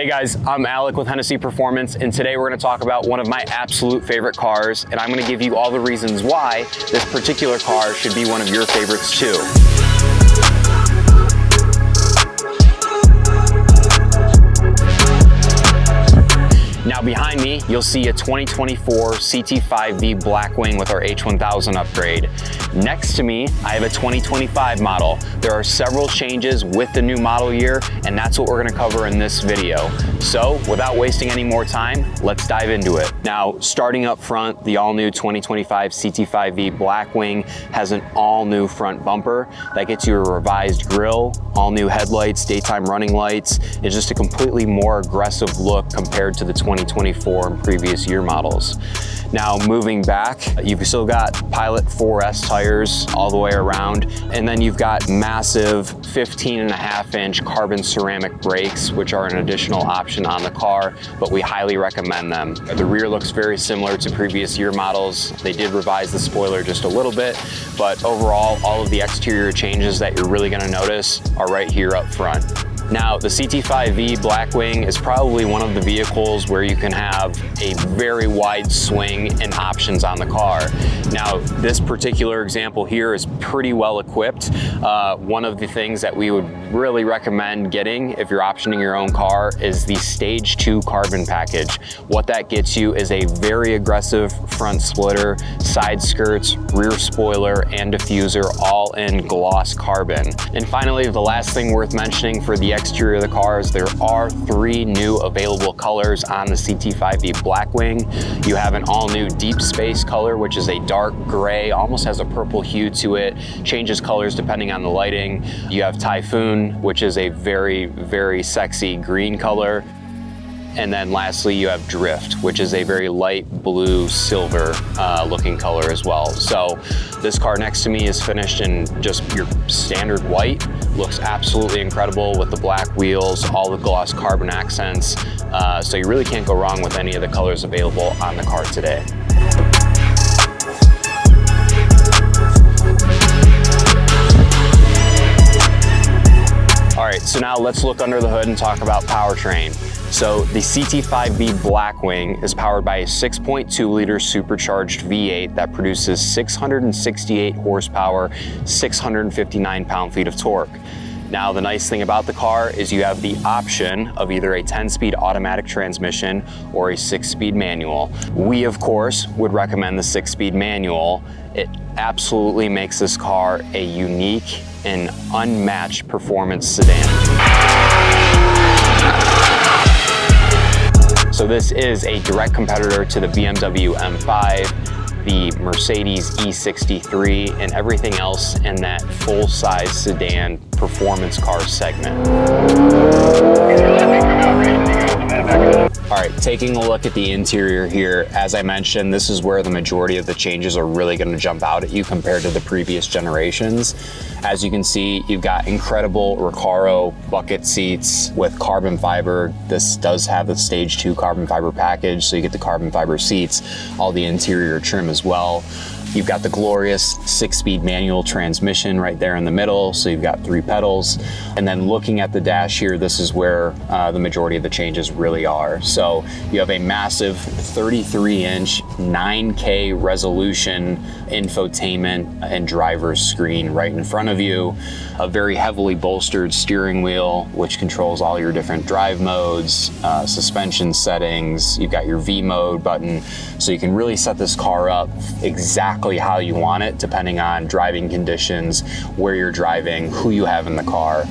Hey guys, I'm Alec with Hennessey Performance, and today we're going to talk about one of my absolute favorite cars, and I'm going to give you all the reasons why this particular car should be one of your favorites too. Now behind me, you'll see a 2024 CT5-V Blackwing with our H1000 upgrade. Next to me, I have a 2025 model. There are several changes with the new model year, and that's what we're gonna cover in this video. So without wasting any more time, let's dive into it. Now, starting up front, the all new 2025 CT5-V Blackwing has an all new front bumper that gets you a revised grille, all new headlights, daytime running lights. It's just a completely more aggressive look compared to the 2024 and previous year models. Now moving back, you've still got Pilot 4S tires all the way around, and then you've got massive 15.5-inch carbon ceramic brakes, which are an additional option on the car, but we highly recommend them. The rear looks very similar to previous year models. They did revise the spoiler just a little bit, but overall, all of the exterior changes that you're really gonna notice are right here up front. Now, the CT5-V Blackwing is probably one of the vehicles where you can have a very wide swing in options on the car. Now, this particular example here is pretty well equipped. One of the things that we would really recommend getting if you're optioning your own car is the Stage 2 carbon package. What that gets you is a very aggressive front splitter, side skirts, rear spoiler, and diffuser, all in gloss carbon. And finally, the last thing worth mentioning for the exterior of the cars, there are 3 new available colors on the CT5-V Blackwing. You have an all new deep space color, which is a dark gray, almost has a purple hue to it, changes colors depending on the lighting. You have Typhoon, which is a very, very sexy green color. And then lastly, you have Drift, which is a very light blue silver looking color as well. So this car next to me is finished in just your standard white. Looks absolutely incredible with the black wheels, all the gloss carbon accents. So you really can't go wrong with any of the colors available on the car today. All right, so now let's look under the hood and talk about powertrain. So the CT5-V Blackwing is powered by a 6.2-liter supercharged V8 that produces 668 horsepower, 659 pound-feet of torque. Now, the nice thing about the car is you have the option of either a 10-speed automatic transmission or a 6-speed manual. We, of course, would recommend the 6-speed manual. It absolutely makes this car a unique and unmatched performance sedan. So this is a direct competitor to the BMW M5, the Mercedes E63, and everything else in that full-size sedan performance car segment. All right, taking a look at the interior here, as I mentioned, this is where the majority of the changes are really going to jump out at you compared to the previous generations. As you can see, you've got incredible Recaro bucket seats with carbon fiber. This does have the Stage 2 carbon fiber package, so you get the carbon fiber seats, all the interior trim as well. You've got the glorious 6-speed manual transmission right there in the middle, so you've got 3 pedals. And then looking at the dash here, this is where the majority of the changes really are. So you have a massive 33-inch 9K resolution infotainment and driver's screen right in front of you, a very heavily bolstered steering wheel, which controls all your different drive modes, suspension settings. You've got your V mode button, so you can really set this car up exactly how you want it, depending on driving conditions, where you're driving, who you have in the car.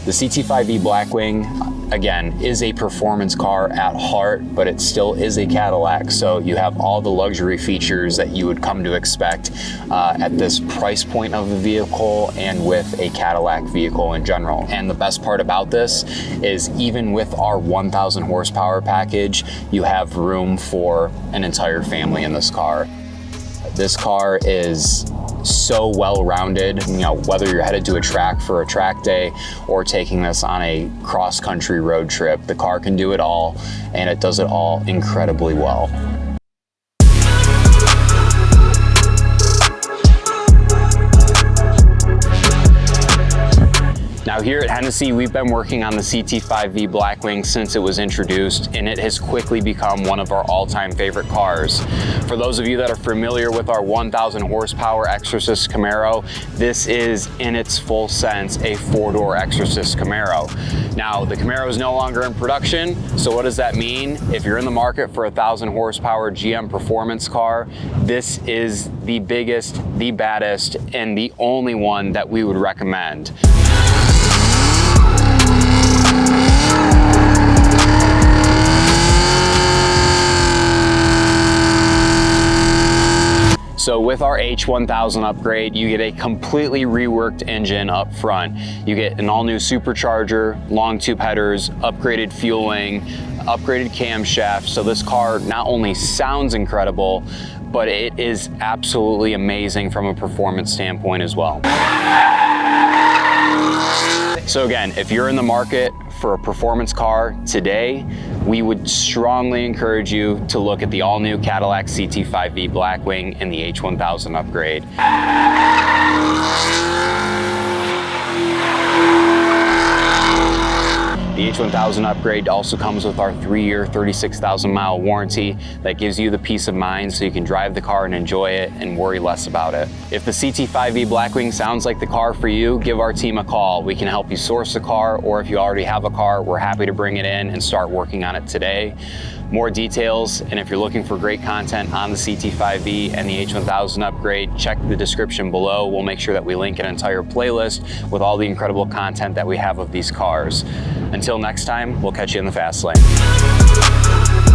The CT5-V Blackwing, again, is a performance car at heart, but it still is a Cadillac. So you have all the luxury features that you would come to expect at this price point of the vehicle and with a Cadillac vehicle in general. And the best part about this is even with our 1,000 horsepower package, you have room for an entire family in this car. This car is so well-rounded, you know, whether you're headed to a track for a track day or taking this on a cross-country road trip, the car can do it all, and it does it all incredibly well. Now here at Hennessey, we've been working on the CT5-V Blackwing since it was introduced, and it has quickly become one of our all-time favorite cars. For those of you that are familiar with our 1,000 horsepower Exorcist Camaro, this is in its full sense a four-door Exorcist Camaro. Now, the Camaro is no longer in production, so what does that mean? If you're in the market for a 1,000 horsepower GM Performance car, this is the biggest, the baddest, and the only one that we would recommend. So with our H1000 upgrade, you get a completely reworked engine up front. You get an all-new supercharger, long tube headers, upgraded fueling, upgraded camshaft. So this car not only sounds incredible, but it is absolutely amazing from a performance standpoint as well. So again, if you're in the market for a performance car today, we would strongly encourage you to look at the all-new Cadillac CT5-V Blackwing and the H1000 upgrade. The H1000 upgrade also comes with our 3-year, 36,000-mile warranty that gives you the peace of mind so you can drive the car and enjoy it and worry less about it. If the CT5-V Blackwing sounds like the car for you, give our team a call. We can help you source a car, or if you already have a car, we're happy to bring it in and start working on it today. More details, and if you're looking for great content on the CT5-V and the H1000 upgrade, check the description below. We'll make sure that we link an entire playlist with all the incredible content that we have of these cars. Until next time, we'll catch you in the fast lane.